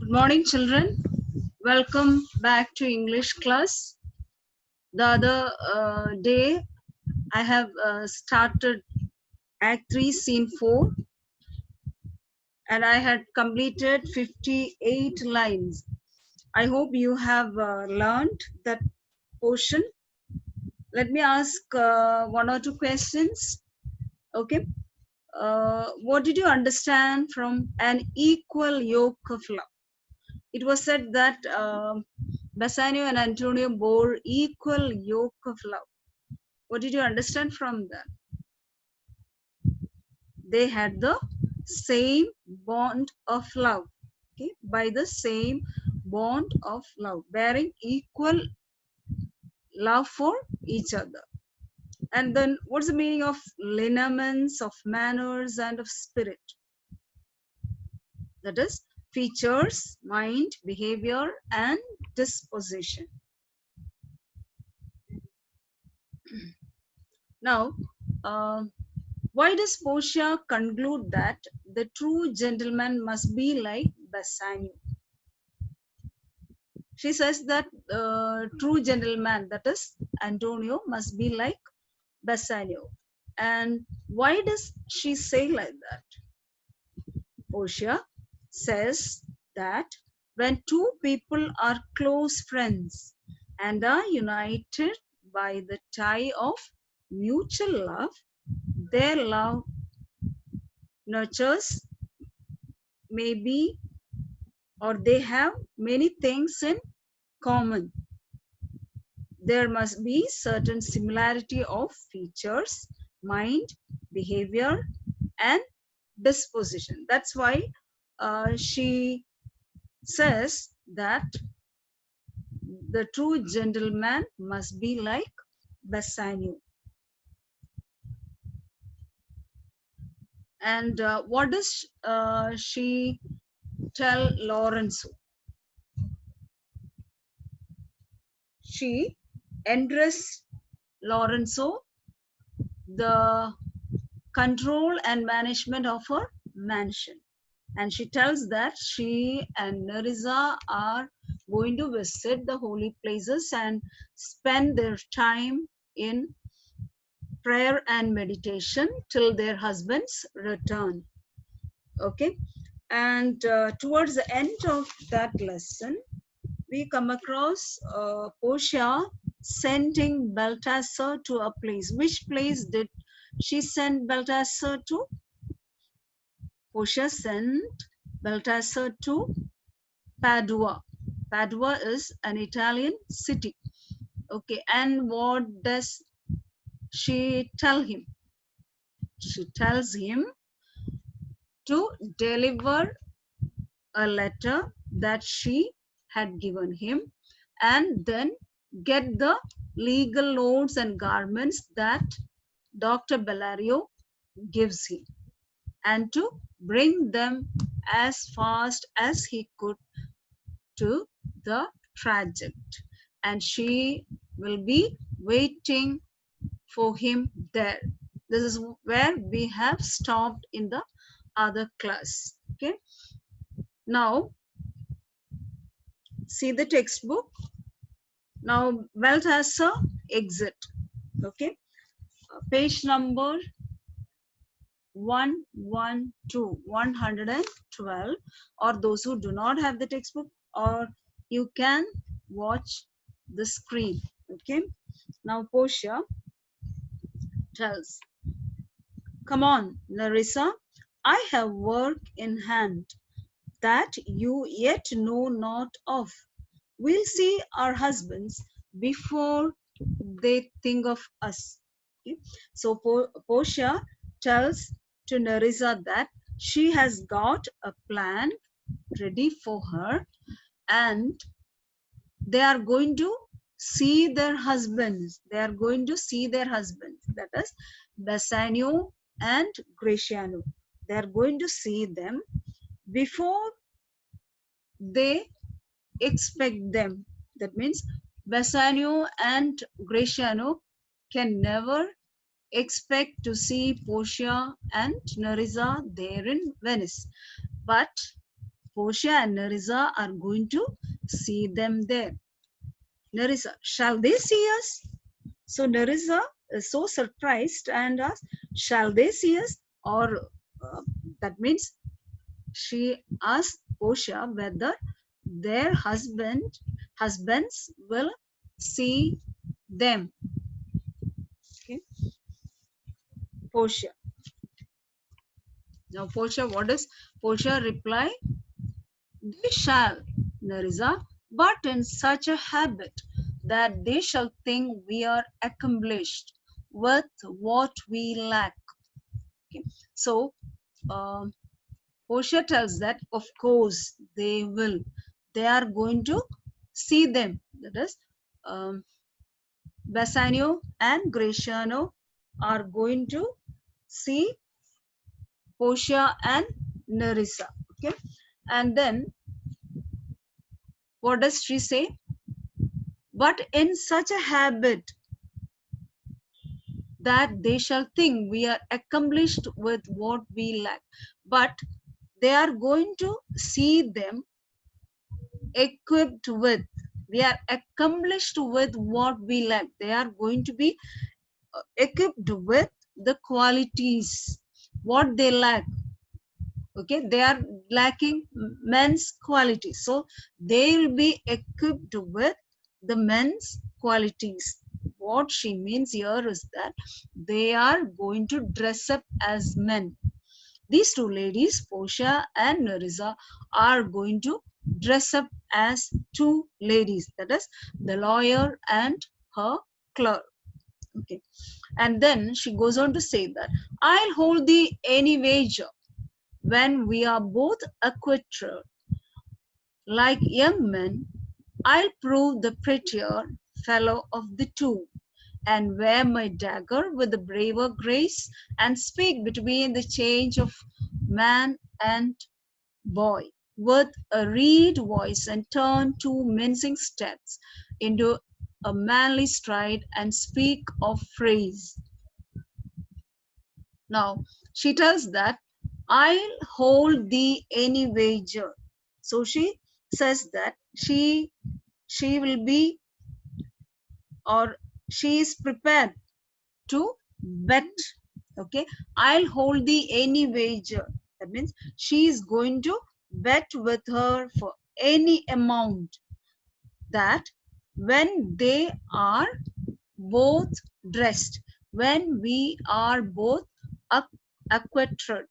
Good morning, children. Welcome back to English class. The other day, I have started Act 3, Scene 4, and I had completed 58 lines. I hope you have learned that portion. Let me ask one or two questions. Okay. What did you understand from an equal yoke of love? It was said that Bassanio and Antonio bore equal yoke of love. What did you understand from that? They had the same bond of love. Okay, by the same bond of love, bearing equal love for each other. And then, what's the meaning of lineaments, of manners, and of spirit? That is, features, mind, behavior, and disposition. Now, why does Portia conclude that the true gentleman must be like Bassanio? She says that true gentleman, that is Antonio, must be like Bassanio. And why does she say like that? Portia says that when two people are close friends and are united by the tie of mutual love, their love nurtures maybe, or they have many things in common. There must be certain similarity of features, mind, behavior, and disposition. That's why she says that the true gentleman must be like Bassanio. And what does she tell Lorenzo? She entrusts Lorenzo the control and management of her mansion. And she tells that she and Nerissa are going to visit the holy places and spend their time in prayer and meditation till their husbands return. Okay. And towards the end of that lesson, we come across Portia sending Balthasar to a place. Which place did she send Balthasar to? Portia sent Balthasar to Padua. Padua is an Italian city. Okay, and what does she tell him? She tells him to deliver a letter that she had given him and then get the legal notes and garments that Dr. Bellario gives him and to bring them as fast as he could to the traject. And she will be waiting for him there. This is where we have stopped in the other class. Okay. Now, see the textbook. Now, Balthasar exit. Okay. Page number 112, or those who do not have the textbook, or you can watch the screen. Okay. Now, Portia tells, come on, Nerissa, I have work in hand that you yet know not of. We'll see our husbands before they think of us. Okay? So Portia tells to Nerissa that she has got a plan ready for her and they are going to see their husbands. They are going to see their husbands. That is Bassanio and Gratiano. They are going to see them before they expect them. That means Bassanio and Gratiano can never expect to see Portia and Nerissa there in Venice. But Portia and Nerissa are going to see them there. Nerissa, shall they see us? So Nerissa is so surprised and asks, shall they see us? Or that means she asked Portia whether their husbands will see them. Okay, Portia. Now Portia, what does Portia reply? They shall, Nerissa, but in such a habit that they shall think we are accomplished with what we lack. Okay. So Portia tells that of course they will. They are going to see them. That is, Bassanio and Gratiano are going to see Portia and Nerissa. Okay, and then what does she say? But in such a habit that they shall think we are accomplished with what we lack. But they are going to see them equipped with, we are accomplished with what we lack. They are going to be equipped with the qualities, what they lack. Okay, they are lacking men's qualities. So they will be equipped with the men's qualities. What she means here is that they are going to dress up as men. These two ladies, Portia and Nerissa, are going to dress up as two ladies, that is, the lawyer and her clerk. Okay, and then she goes on to say that I'll hold thee any wager when we are both acquitted like young men. I'll prove the prettier fellow of the two, and wear my dagger with a braver grace, and speak between the change of man and boy with a reed voice, and turn two mincing steps into a manly stride, and speak of phrase. Now she tells that I'll hold thee any wager. So she says that she will be, or she is prepared to bet. Okay, I'll hold thee any wager. That means she is going to bet with her for any amount that when they are both dressed, when we are both acquitted.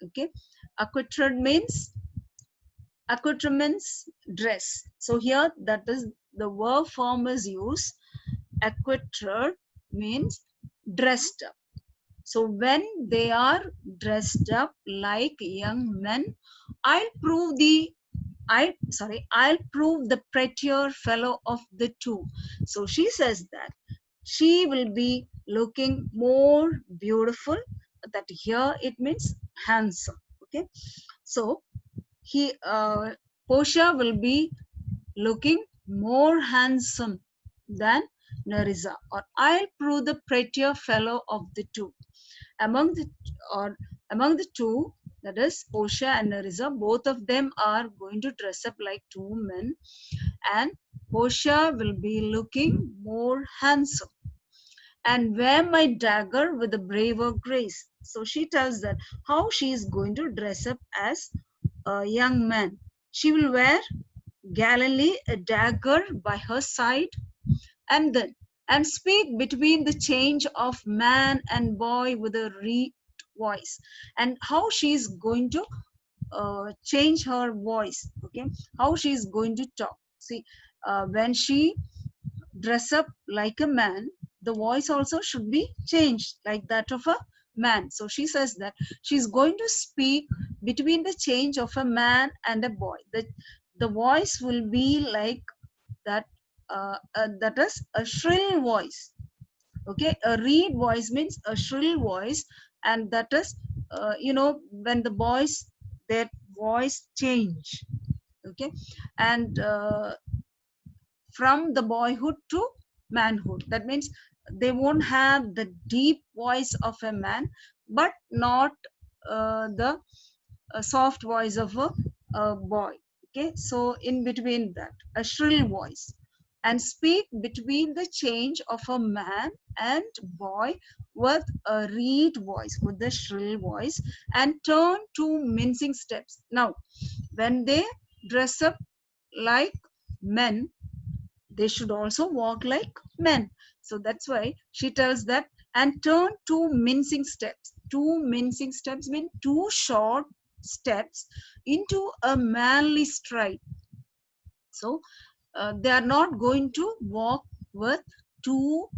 Okay, acquitted means accoutrements, dress. So here that is the verb form is used. Acquitted means dressed up. So when they are dressed up like young men, I'll prove I'll prove the prettier fellow of the two. So she says that she will be looking more beautiful. That here it means handsome. Okay, so Portia will be looking more handsome than Nerissa, or I'll prove the prettier fellow of the two. Among the or among the two, that is Portia and Nerissa, both of them are going to dress up like two men, and Portia will be looking more handsome, and wear my dagger with a braver grace. So she tells that how she is going to dress up as a young man. She will wear gallantly a dagger by her side, and then and speak between the change of man and boy with a reed voice. And how she is going to change her voice. Okay, how she is going to talk. See, when she dress up like a man, the voice also should be changed like that of a man. So she says that she's going to speak between the change of a man and a boy. The voice will be like that. That is a shrill voice. Okay, a reed voice means a shrill voice, and that is, when the boys, their voice change. Okay, and from the boyhood to manhood. That means they won't have the deep voice of a man, but not the soft voice of a a boy. Okay, so in between that, a shrill voice, and speak between the change of a man and boy with a reed voice, with the shrill voice, and turn to mincing steps. Now, when they dress up like men, they should also walk like men. So that's why she tells that, and turn two mincing steps. Two mincing steps mean two short steps into a manly stride. So they are not going to walk with two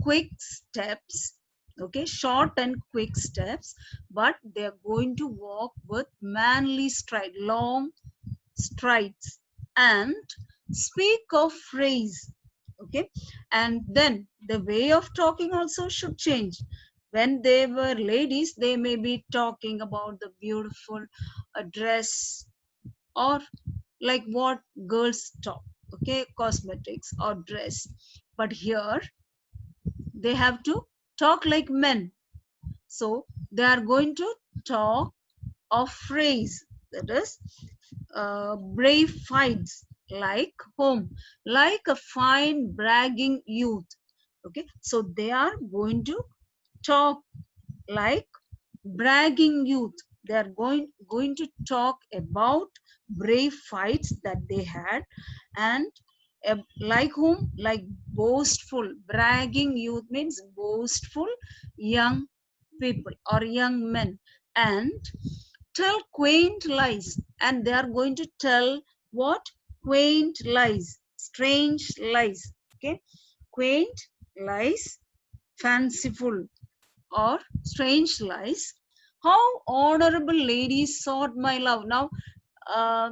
quick steps, okay, short and quick steps, but they are going to walk with manly stride, long strides, and speak of phrase. Okay, and then the way of talking also should change. When they were ladies, they may be talking about the beautiful dress, or like what girls talk, okay, cosmetics or dress. But here they have to talk like men. So they are going to talk of phrase, that is brave fights like home, like a fine bragging youth. Okay, so they are going to talk like bragging youth. They are going to talk about brave fights that they had, and like whom, like boastful. Bragging youth means boastful young people or young men, and tell quaint lies. And they are going to tell what? Quaint lies, strange lies. Okay, quaint lies, fanciful or strange lies. How honorable ladies sought my love. Now uh,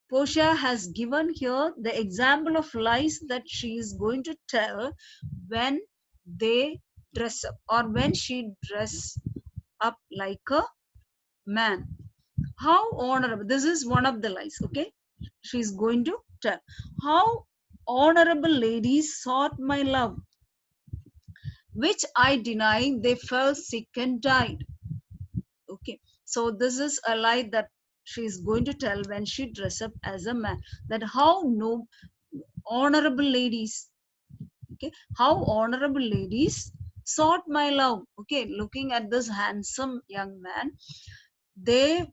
Portia has given here the example of lies that she is going to tell when they dress up, or when she dress up like a man. How honorable, this is one of the lies. Okay, she's going to tell how honorable ladies sought my love, which I denied, they fell sick and died. Okay, so this is a lie that she is going to tell when she dress up as a man, that how no honorable ladies, okay, how honorable ladies sought my love. Okay, looking at this handsome young man, they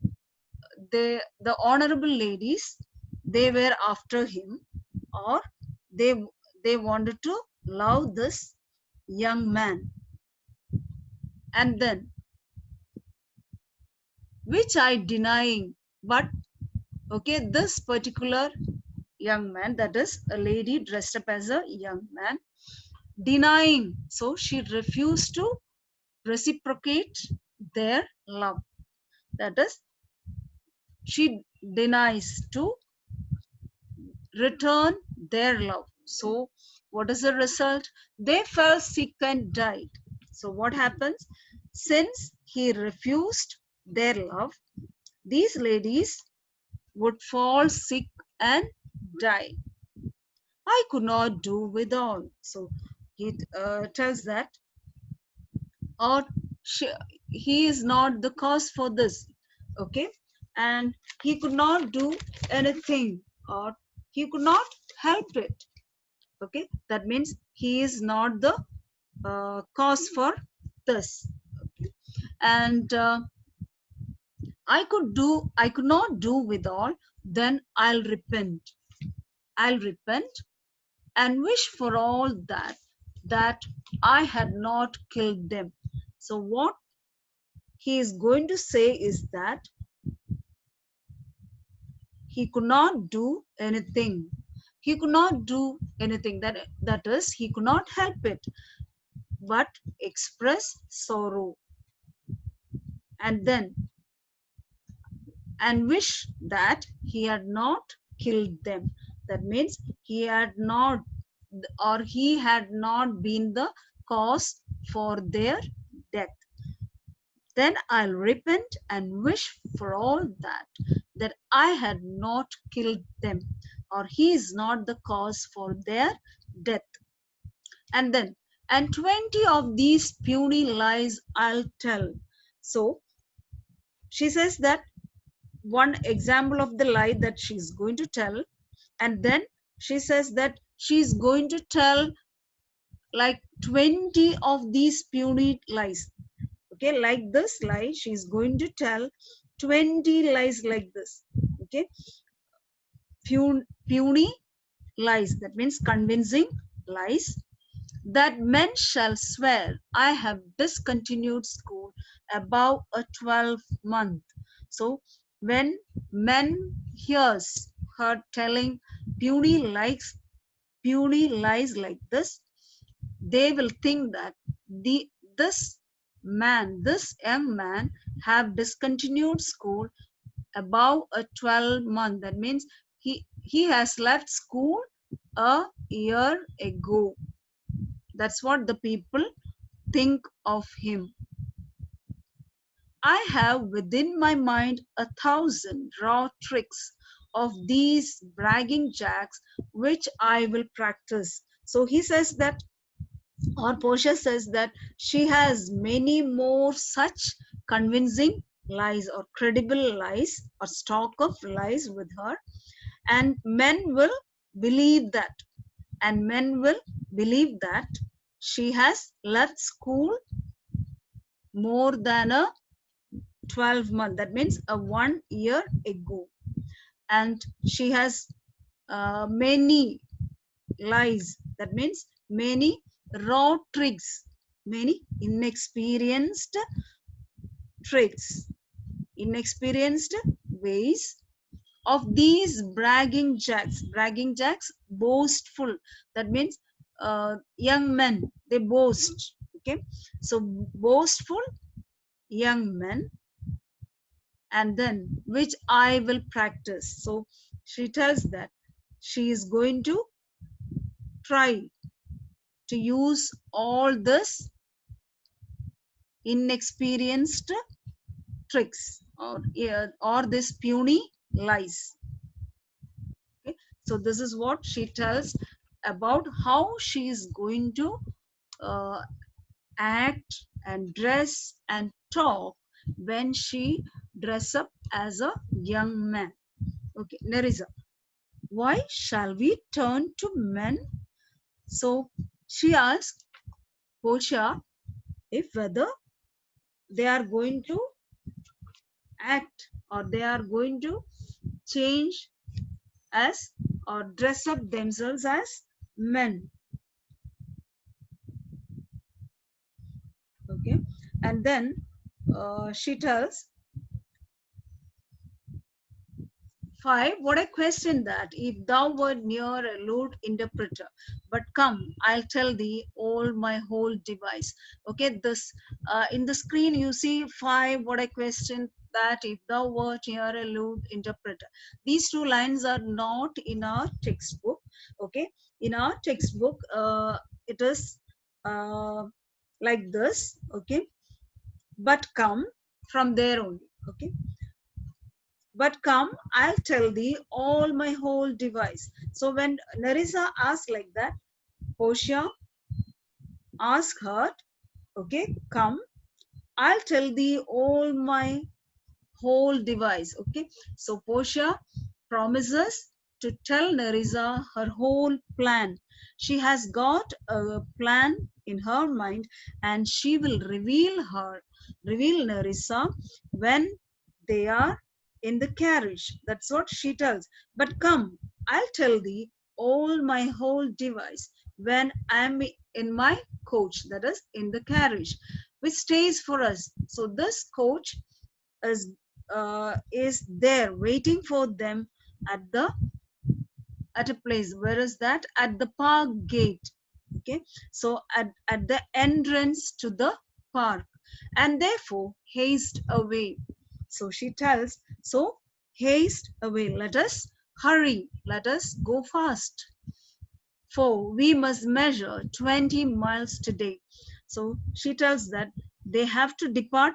the honorable ladies, they were after him, or they they wanted to love this young man. And then, which I denying, but okay, this particular young man, that is a lady dressed up as a young man, denying, so she refused to reciprocate their love. That is, she denies to return their love. So what is the result? They fell sick and died. So what happens? Since he refused their love, these ladies would fall sick and die. I could not do without. So he tells that, or she, he is not the cause for this. Okay, and he could not do anything, or he could not help it. Okay, that means he is not the cause for this. Okay. And I could not do with all, then I'll repent and wish for all that I had not killed them. So what he is going to say is that he could not do anything. He could not do anything. That is, he could not help it, but express sorrow. And then, and wish that he had not killed them. That means he had not, or he had not been the cause for their death. Then I'll repent and wish for all that I had not killed them, or he is not the cause for their death. And then, and 20 of these puny lies I'll tell. So she says that one example of the lie that she's going to tell, and then she says that she's going to tell like 20 of these puny lies. Okay, like this lie, she's going to tell 20 lies like this. Okay, puny lies, that means convincing lies, that men shall swear I have discontinued school above a 12-month. So when men hears her telling puny lies like this, they will think that this young man have discontinued school above a 12-month. That means he has left school a year ago. That's what the people think of him. I have within my mind 1,000 raw tricks of these bragging jacks which I will practice. So he says that, or Portia says that she has many more such convincing lies or credible lies or stock of lies with her, and men will believe that, and men will believe that she has left school more than a 12-month, that means a 1 year ago, and she has many lies, that means many raw tricks, many inexperienced tricks, inexperienced ways of these bragging jacks. Bragging jacks, boastful, that means young men, they boast. Okay, so boastful young men, and then which I will practice. So she tells that she is going to try to use all this inexperienced tricks, or this puny lies. Okay? So this is what she tells about how she is going to uh, act and dress and talk when she dress up as a young man. Okay, Nerissa, why shall we turn to men? So she asked Portia if whether they are going to act or they are going to change as or dress up themselves as men. Okay, and then she tells 5, what I question that if thou wert near a lewd interpreter, but come, I'll tell thee all my whole device. Okay, this in the screen you see 5, what I question that if thou wert near a lewd interpreter. These two lines are not in our textbook. Okay, in our textbook it is like this. Okay, but come, from there only. Okay, but come, I'll tell thee all my whole device. So when Nerissa asked like that, Portia asked her, okay, come, I'll tell thee all my whole device. Okay, so Portia promises to tell Nerissa her whole plan. She has got a plan in her mind, and she will reveal Nerissa when they are in the carriage. That's what she tells. But come, I'll tell thee all my whole device when I'm in my coach, that is in the carriage, which stays for us. So this coach is there waiting for them at the at a place. Where is that? At the park gate. Okay, so at the entrance to the park, and therefore haste away. So she tells, so haste away, let us hurry, let us go fast, for we must measure 20 miles today. So she tells that they have to depart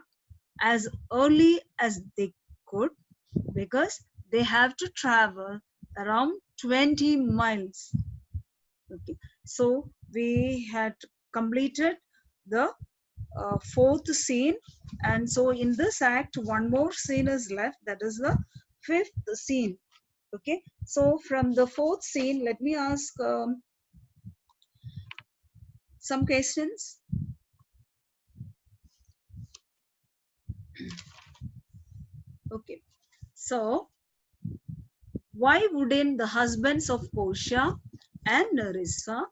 as early as they could, because they have to travel around 20 miles. Okay, so we had completed the fourth scene, and so in this act one more scene is left, that is the fifth scene. Okay, so from the fourth scene, let me ask some questions. Okay, so why wouldn't the husbands of Portia and Nerissa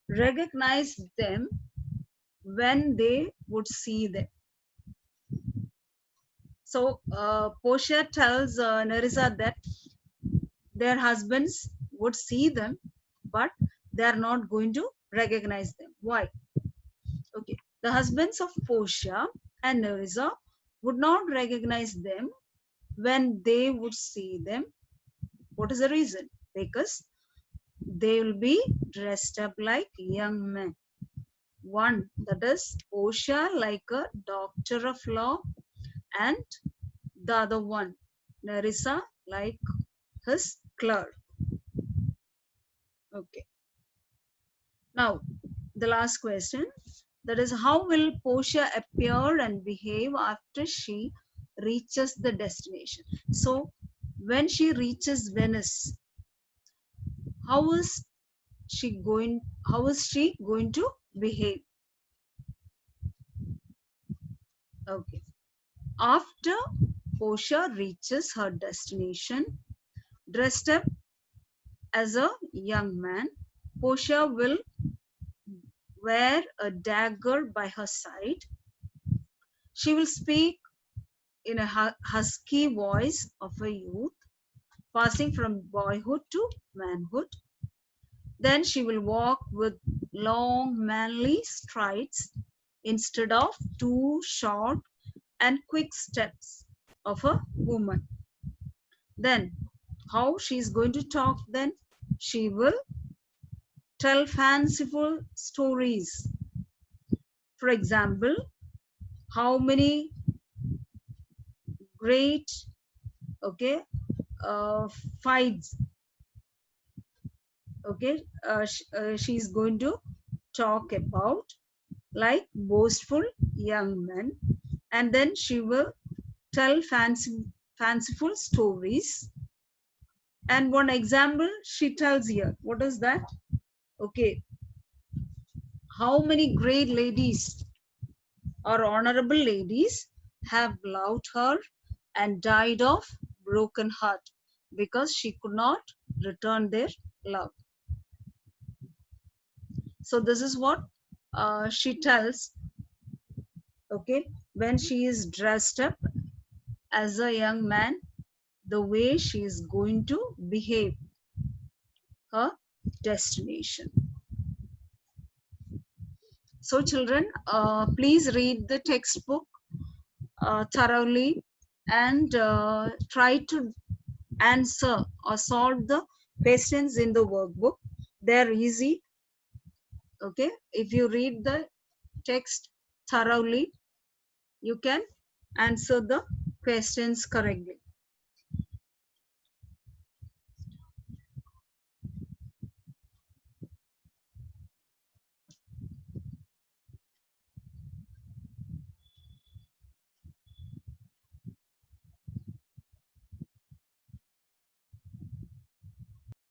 recognize them when they would see them? So Portia tells Nerissa that their husbands would see them, but they are not going to recognize them. Why? Okay, the husbands of Portia and Nerissa would not recognize them when they would see them. What is the reason? Because they will be dressed up like young men. One, that is Portia like a doctor of law, and the other one, Nerissa, like his clerk. Okay. Now, the last question, that is, how will Portia appear and behave after she reaches the destination? So, when she reaches Venice, how is she going? How is she going to behave? Okay. After Portia reaches her destination, dressed up as a young man, Portia will wear a dagger by her side. She will speak in a husky voice of a youth, passing from boyhood to manhood. Then she will walk with long, manly strides instead of two short and quick steps of a woman. Then, how she is going to talk then? She will tell fanciful stories. For example, how many great, okay, fights, okay, she's going to talk about, like boastful young men, and then she will tell fanciful stories. And one example she tells here, what is that? Okay, how many great ladies or honorable ladies have loved her and died of broken heart because she could not return their love. So this is what she tells, okay, when she is dressed up as a young man, the way she is going to behave her destination. So children, please read the textbook thoroughly and try to answer or solve the questions in the workbook. They're easy. Okay, if you read the text thoroughly, you can answer the questions correctly.